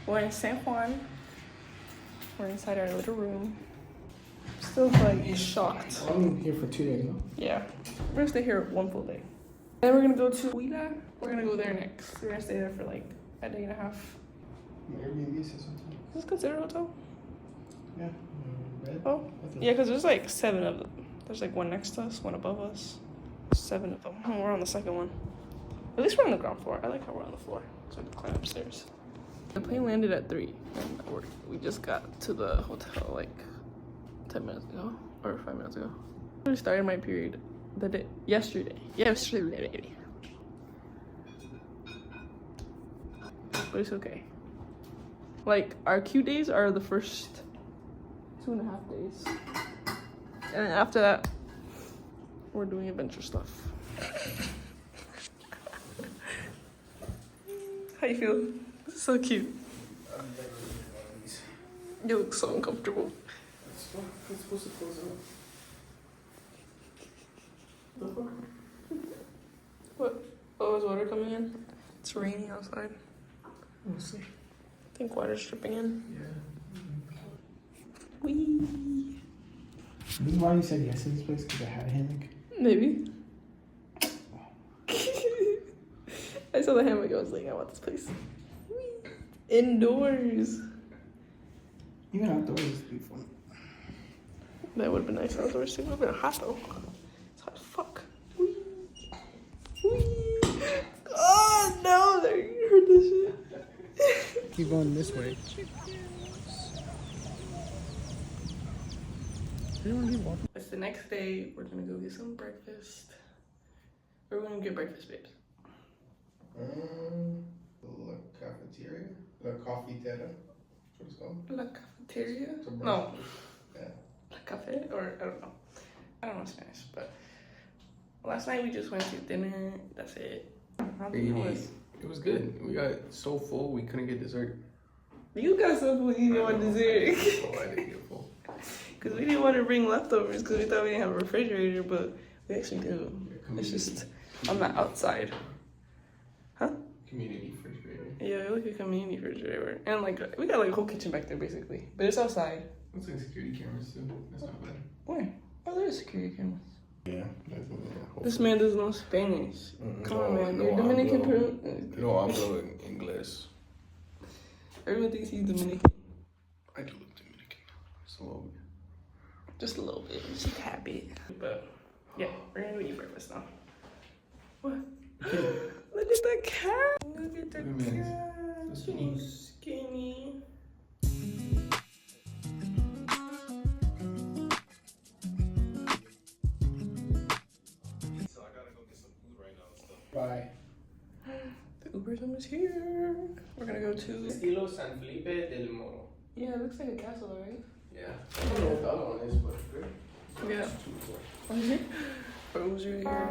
We're in San Juan. We're inside our little room. Still like shocked. I'm here for 2 days, huh? Yeah. We're gonna stay here one full day. Then we're gonna go to Huila. We're gonna go there next. We're gonna stay there for like a day and a half. Airbnb says something. Is this considered a hotel? Yeah. Bed? Oh. Yeah, because there's like 7 of them. There's like one next to us, one above us. 7 of them. Oh, we're on the second one. At least we're on the ground floor. I like how we're on the floor. So I can climb upstairs. The plane landed at 3. And we just got to the hotel like 10 minutes ago. Or 5 minutes ago. I started my period yesterday. But it's okay. Like, our Q days are the first 2.5 days. And then after that, we're doing adventure stuff. How you feel? This is so cute. You look so uncomfortable. It's supposed to close up. The fuck? What? Oh, is water coming in? It's raining outside. We'll see. I think water's dripping in. Yeah. Whee! This is why you said yes to this place, because I had a hammock. Maybe. I saw the hammock. I was like, I want this place. Whee! Indoors. Even outdoors would be fun. That would have been nice outdoors too. It would have been hot though. It's hot as fuck. Whee! Whee! Oh no! There, you heard this shit. Keep going this way. It's the next day. We're gonna go get some breakfast. We're gonna get breakfast, babes. La cafeteria? La cafetera? That's what it's called? La cafeteria? It's a brand. No. Yeah. La cafe? Or I don't know. I don't know Spanish, but last night we just went to dinner. That's it. How did it was? It was good. We got so full we couldn't get dessert. You got some food you didn't want dessert. Oh, I didn't get full. Because we didn't want to bring leftovers because we thought we didn't have a refrigerator, but we actually do. It's just on the outside. Huh? Community refrigerator. Yeah, like a community refrigerator. And like, we got like a whole kitchen back there basically. But it's outside. Looks like security cameras too. That's not bad. Where? Oh, there's security cameras. Yeah. This man doesn't know Spanish. Come on, man. no You're Dominican, hablo- Peru. No hablo English. Everyone thinks he's Dominican. I do look Dominican. Just a little bit. Just a little bit. Just a happy. But yeah, we're gonna go eat breakfast now. What? Look at the cat. Look at the Look at me. cat. So So skinny. So I gotta go get some food right now and stuff. Bye. The Uber's almost here. We're gonna go to. Castillo San Felipe del Morro. Yeah, it looks like a castle, right? Yeah. I don't know what the other one is, but it's great. Yeah. It's too cool. Rosary here.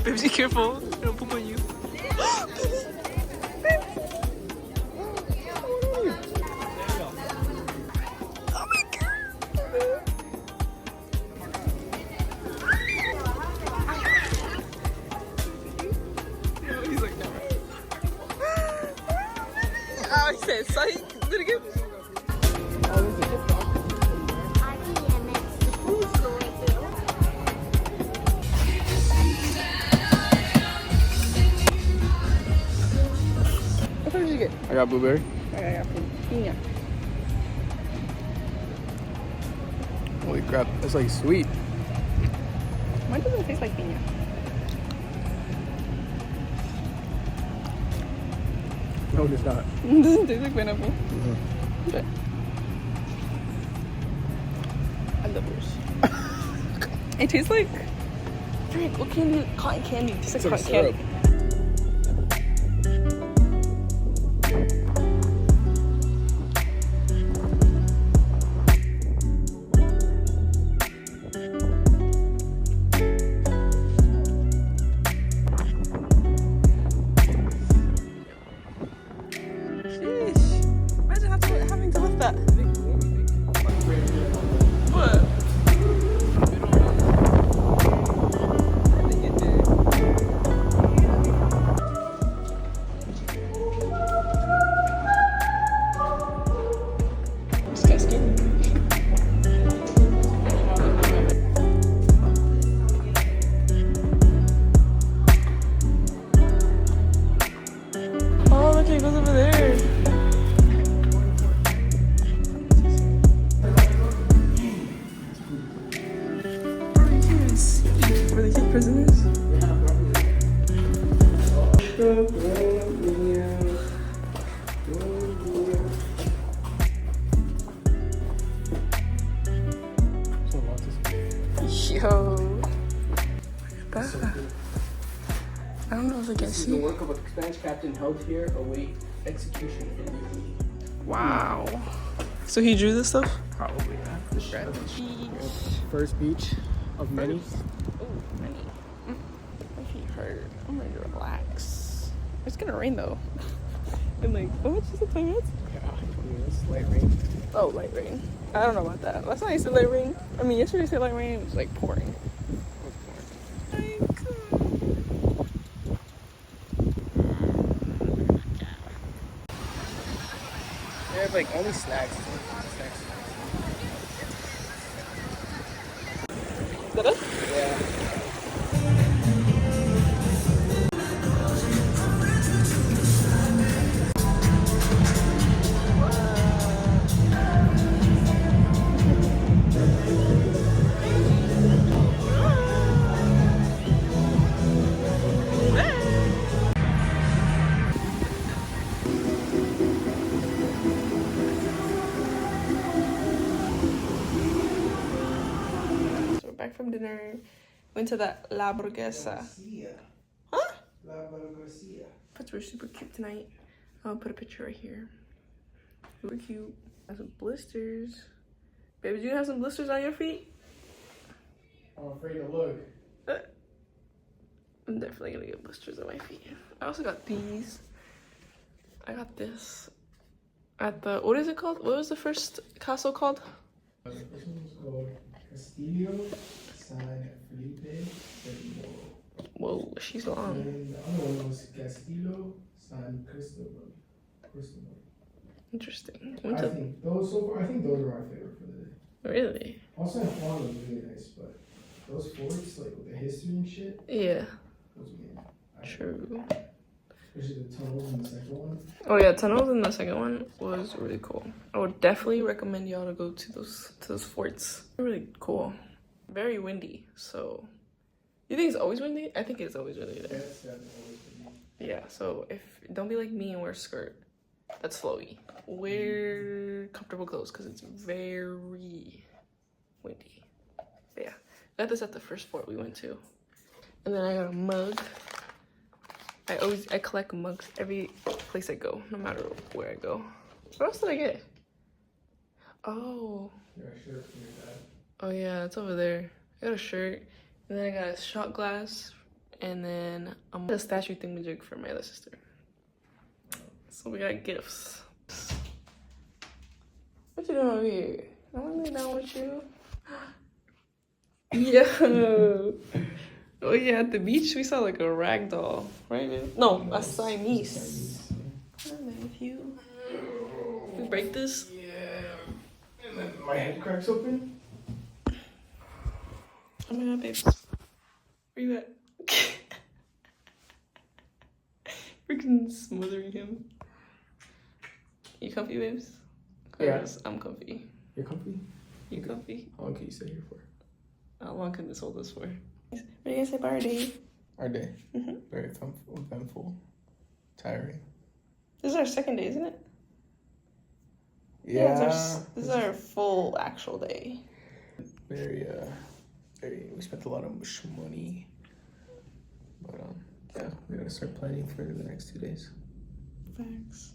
Baby, be careful. It'll poop on you. Oh my god. He's like, no. Oh, he said, psych. Did it again? What did you get? I got blueberry. I got piña. Holy crap, that's like sweet. Why doesn't it taste like piña? No, it's not. It doesn't taste like pineapple. Okay. I love yours. It tastes like drink. What candy? Cotton candy. It tastes like cotton syrup. candy. Yo. I don't know if I can This is see. the work of a Spanish captain held here await execution in Luquillo. Wow. So he drew this stuff? Probably, yeah. First beach of many. Oh, many. My feet hurt. I'm ready to relax. It's gonna rain though. And like, how much is it? 10 minutes? Yeah, 20 minutes, light rain. Oh, light rain. I don't know about that. Last night I said light rain. I mean, yesterday I said light rain. It was like pouring. They have like only snacks. Is that it? Yeah. So we're back from dinner. Went to the La Burguesa. Huh? But we're super cute tonight. I'll put a picture right here. Super cute. Got some blisters. Baby, do you have some blisters on your feet? I'm afraid to look. I'm definitely gonna get blisters on my feet. I also got these. I got this at the, what is it called? What was the first castle called? This one's called Castillo San Felipe del Morro. Whoa, she's long. And the other one was Castillo San Cristóbal. Interesting. I think those are my favorite for the day. Really? Old San Juan was really nice, but those forts, like with the history and shit, Yeah. those were True. especially the tunnels in the second one. Oh yeah, tunnels in the second one was really cool. I would definitely recommend y'all to go to those forts. They're really cool. Very windy, so you think it's always windy? I think it's always windy there. That's always been me. Yeah, so don't be like me and wear a skirt. That's flowy. Wear comfortable clothes because it's very windy. But yeah, I got this at the first fort we went to. And then I got a mug. I collect mugs every place I go, no matter where I go. What else did I get? Oh. You got a shirt from your dad. Oh yeah, it's over there. I got a shirt, and then I got a shot glass, and then a statue thingamajig for my other sister. So we got gifts. What you doing over here? I want to lay down with you. Yo. Oh yeah, at the beach we saw like a rag doll, right? Babe? No, a Siamese. Hi, Matthew. We break this? Yeah. And then my head cracks open. Oh my god, babes. Where you at? Freaking smothering him. You comfy, babes? Yeah. I'm comfy. You're comfy? You comfy? How long can you stay here for? How long can this hold us for? What are you gonna say about our day? Our day. Mm-hmm. Very eventful. Tiring. This is our second day, isn't it? Yeah. This is our full actual day. Very, we spent a lot of money. But, yeah, we gotta start planning for the next 2 days. Thanks.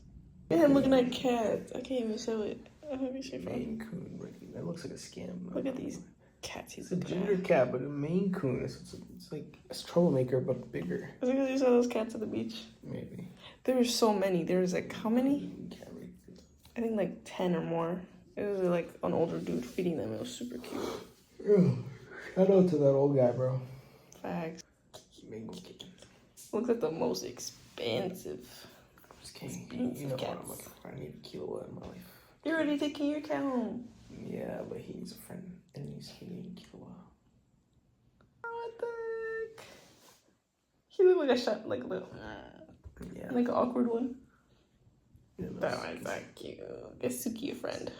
Yeah, I'm looking at cats. I can't even show it. Let me see if I Maine Coon. That looks like a scam. look at these cats. He's It's a ginger cat, but a Maine Coon. It's like a troublemaker, but bigger. Is it because you saw those cats at the beach? Maybe. There were so many. There was like, how many? Can't read. I think like 10 or more. It was like an older dude feeding them. It was super cute. Ugh. Shout out to that old guy, bro. Facts. Mango kitten. Looks like the most expensive. Just kidding. Expensive You know what? cats. I'm like, I need a kilo in my life. You're already taking your cat home. Yeah, but he needs a friend, and he needs a kilo. What the heck? He looked like a shot, like a little, Yeah. like an awkward one. Yeah, That one's not cute. It's Suki, a friend.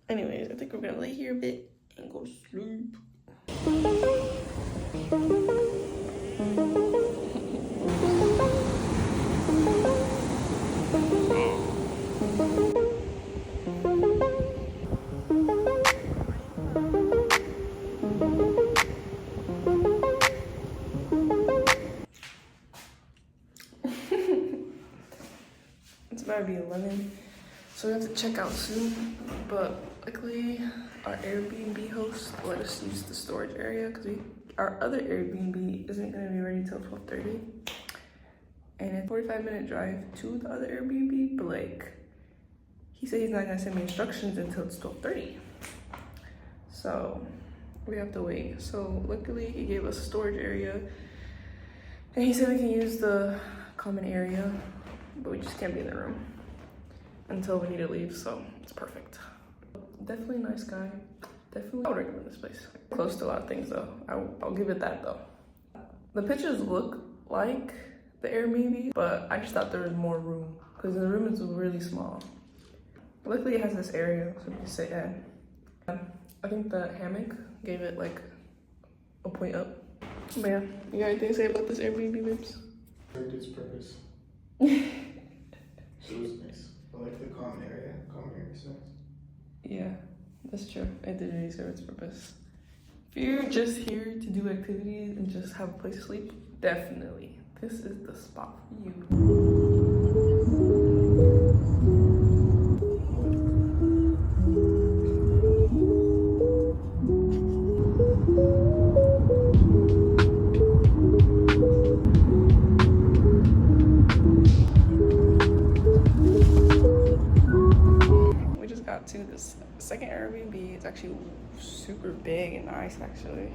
Anyways, I think we're gonna lay here a bit and go sleep. It's about to be 11, so we have to check out soon. But luckily, our Airbnb host let us use the storage area because our other Airbnb isn't gonna be ready till 12:30, and it's a 45-minute drive to the other Airbnb. But like, he said he's not gonna send me instructions until it's 12:30, so we have to wait. So luckily, he gave us a storage area, and he said we can use the common area, but we just can't be in the room until we need to leave, so it's perfect. Definitely a nice guy. Definitely, I would recommend this place. Close to a lot of things though. I'll give it that though. The pictures look like the Airbnb, but I just thought there was more room because the room is really small. Luckily it has this area so we can sit in. I think the hammock gave it like a point up. But yeah, you got anything to say about this Airbnb, babes? Served its purpose. It was nice. I like the common area. Common area is nice. Yeah, that's true. It did really serve its purpose. If you're just here to do activities and just have a place to sleep, definitely, this is the spot for you. To this second Airbnb. It's actually super big and nice actually.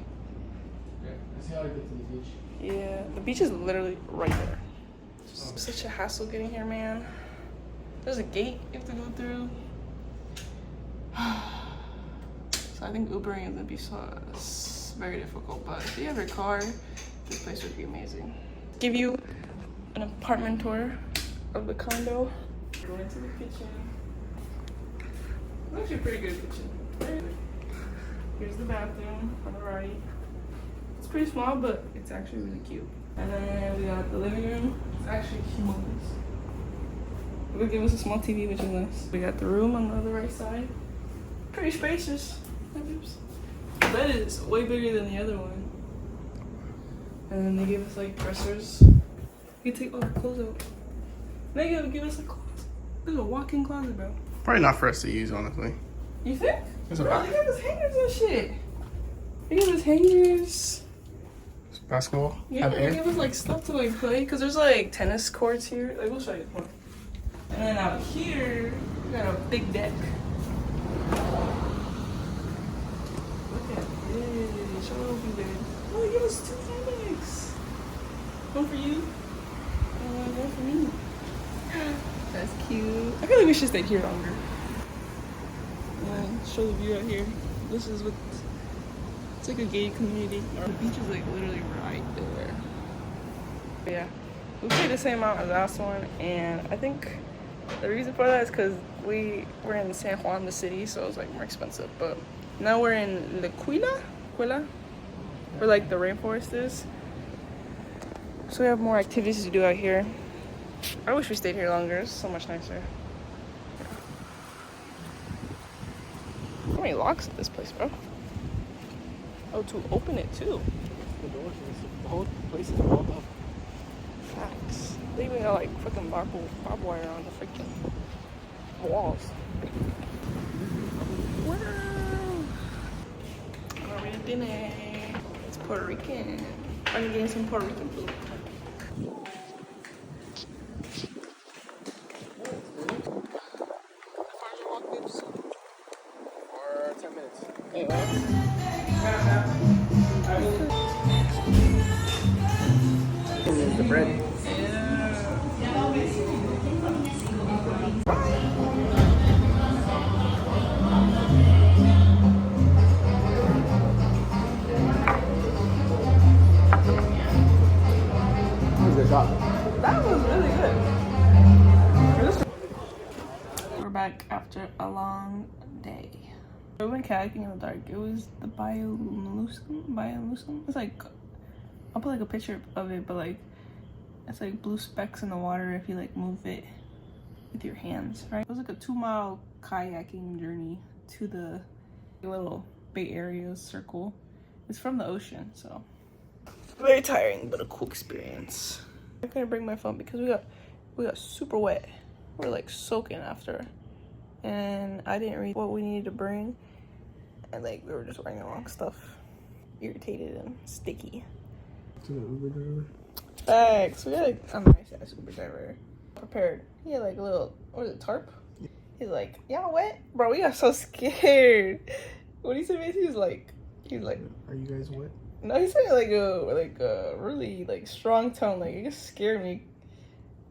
Yeah, I see how I get to the beach. Yeah, the beach is literally right there. Just such a hassle getting here, man. There's a gate you have to go through. So I think Ubering is gonna be very difficult, but if you have your car, this place would be amazing. Give you an apartment tour of the condo. Go into the kitchen. It's actually a pretty good kitchen. Here's the bathroom on the right. It's pretty small, but it's actually really cute. And then we got the living room. It's actually humongous. They'll give us a small TV, which is nice. We got the room on the other right side. Pretty spacious. The bed is way bigger than the other one. And then they gave us like dressers. You can take all the clothes out. They give us a closet. There's a walk-in closet, bro. Probably not for us to use, honestly. You think? It's a Bro, look at those hangers and shit. Look at those hangers. Basketball? Yeah, Have they air? give us like stuff to like play because there's like tennis courts here. Like we'll show you one. And then out here we got a big deck. Look at this. Show you there. Oh, they give us 2 hammocks. One for you. And one for me. That's cute. I feel like we should stay here longer. And show the view out here. This is what it's like a gated community. The beach is like literally right there. But yeah, we paid the same amount as the last one, and I think the reason for that is because we were in San Juan, the city, so it was like more expensive. But now we're in Luquillo, where like the rainforest is. So we have more activities to do out here. I wish we stayed here longer. It's so much nicer. How many locks at this place, bro? Oh, to open it too. The whole place is walled up. Facts. They even got like freaking barbed wire on the freaking walls. Wow. We're at dinner. It's Puerto Rican. I'm getting some Puerto Rican food. Or 10 minutes. The bread. That was really good. We're back after a long day. We went kayaking in the dark. It was the bioluminescent. It's like, I'll put like a picture of it, but like, it's like blue specks in the water if you like move it with your hands, right? It was like a 2-mile kayaking journey to the little Bay Area circle. It's from the ocean, so very tiring, but a cool experience. I couldn't bring my phone because we got super wet. We're like soaking after, and I didn't read what we needed to bring, and like we were just wearing the wrong stuff. Irritated and sticky. To the Uber driver. Thanks. We got like a nice ass Uber driver. Prepared. He had like a little, what is it, tarp? He's like, y'all wet? Bro, we got so scared. When he said this, he was like, Are you guys wet? no, he said it like a really like strong tone. Like it just scared me.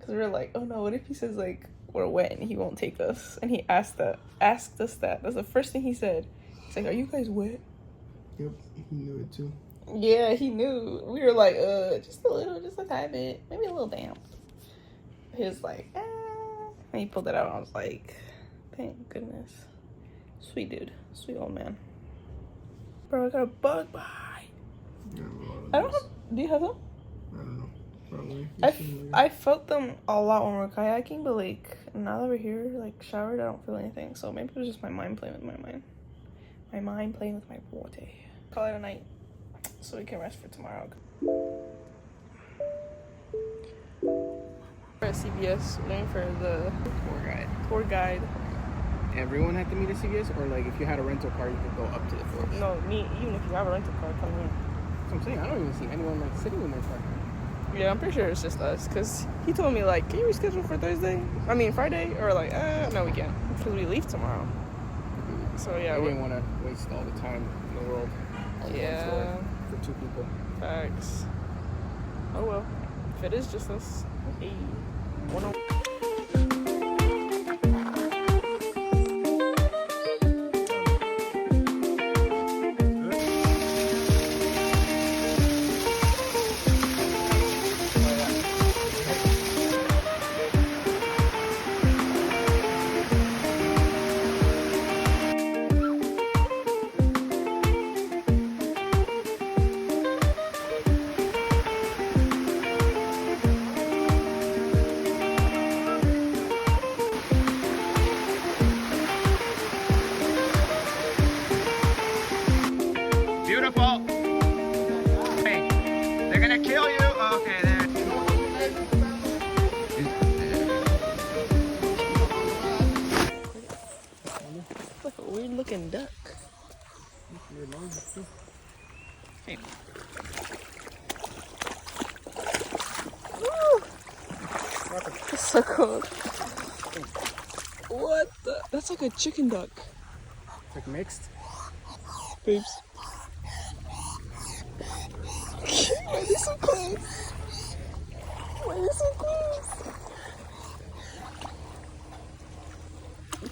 Cause we were like, oh no, what if he says like we're wet and he won't take us? And he asked us that. That's the first thing he said. He's like, are you guys wet? Yep, he knew it too. Yeah, he knew. We were like, just a tiny bit, maybe a little damp. He was like, and he pulled it out. And I was like, thank goodness. Sweet dude, sweet old man. Bro, I got a bug bite. Yeah, I don't have. Do you have them? I don't know. Probably. I felt them a lot when we were kayaking, but like now that we're here, like showered, I don't feel anything. So maybe it was just my mind playing with my mind. My mind playing with my water. Call it a night, so we can rest for tomorrow. We're at CVS waiting for the tour guide. Everyone had to meet at CVS, or like if you had a rental car, you could go up to the door. No, even if you have a rental car, come here. That's what I'm saying. I don't even see anyone like sitting in their car. Yeah, I'm pretty sure it's just us, because he told me, like, can you reschedule for Friday? Or, like, no, we can't, because we leave tomorrow. So, yeah. I didn't want to waste all the time in the world. On Yeah. one floor for 2 people. Facts. Oh, well. If it is just us, hey. weird looking duck. Hey. Woo! It's so cold. What the? That's like a chicken duck. It's like mixed. Babes. Why are they so close? Why are they so close?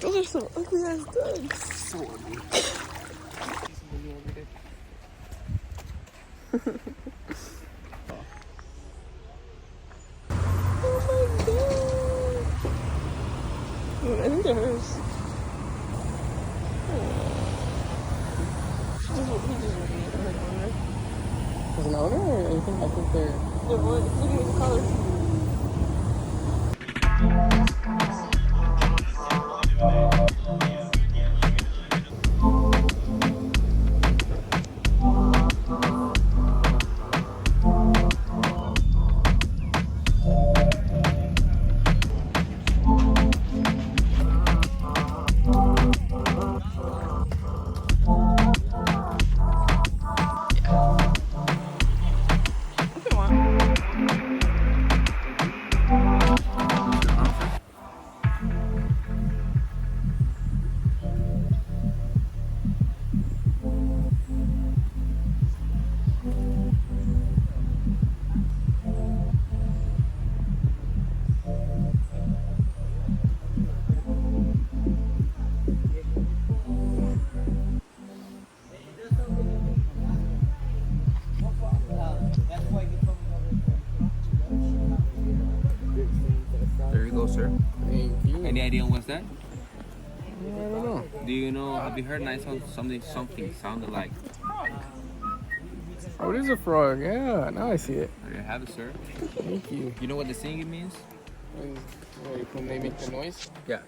Those are some ugly ass ducks. So ugly. Oh my god. I think they're hers. He just went in her owner. There's an owner or anything? I think they're... Look at the color. There you go, sir. Thank you. Any idea what's that? I don't know. Do you know? Have you heard nice something sounded like? Oh, it is a frog. Yeah, now I see it. There you have it, sir. Thank you. You know what the singing means? When they make the noise? Yeah.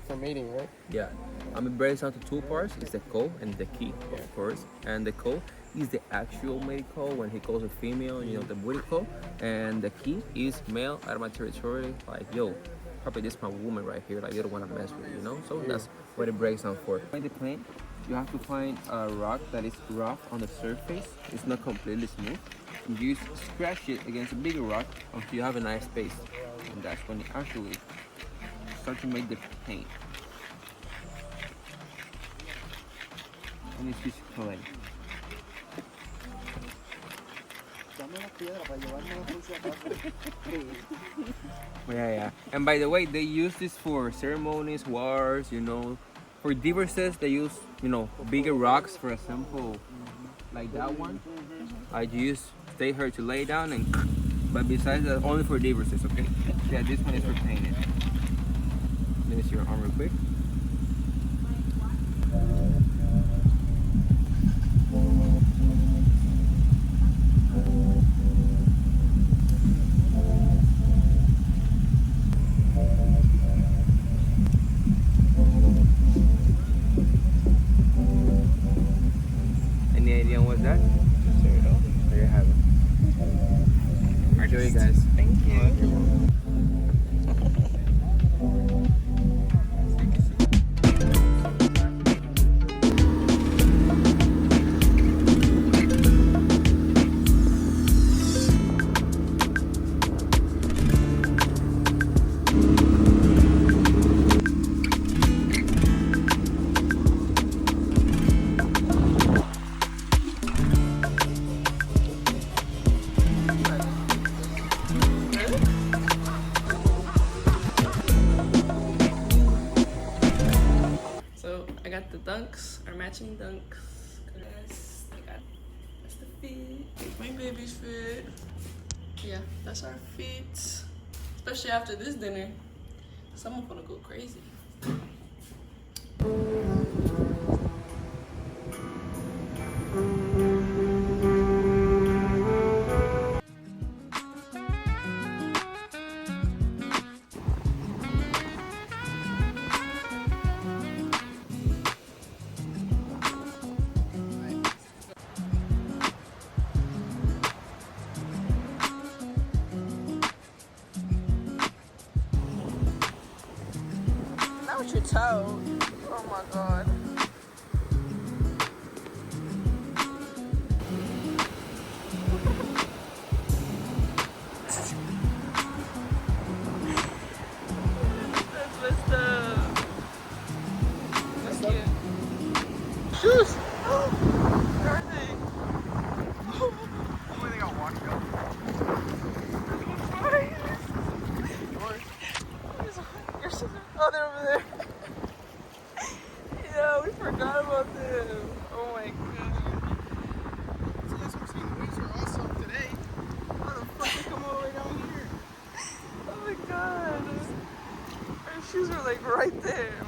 For mating, right? Yeah. It breaks down to two parts. It's the call and the key, of course. And the call is the actual mating call when he calls a female, you know, the booty call. And the key is male out of my territory. Like, yo, probably this my woman right here. Like, you don't want to mess with, you know? So that's what it breaks down for. Find the plane. You have to find a rock that is rough on the surface. It's not completely smooth. You scratch it against a bigger rock until you have a nice space. And that's when you actually start to make the paint. And it's just clay. Yeah. And by the way, they use this for ceremonies, wars, you know. For divorces, they use, you know, bigger rocks. For example, like that one. I use stay here to lay down and. But besides that, only for divorces, okay? Yeah, this one is for painting. Let me see your arm real quick. Any idea what's that? There you have it. Enjoy, you guys. Thank you. So I got the dunks, our matching dunks. Yes, that's the feet. Here's my baby's feet. Yeah, that's our feet. Especially after this dinner, someone's gonna go crazy. Not with your toe. Oh my god. shoes! Where are they? Oh, they got washed up. Your scissors? Oh, they're over there. Yeah, we forgot about them. Oh my god. So that's what I'm saying. The waves are awesome today. How the fuck they come all the way down here? Oh my god. Our shoes were like right there.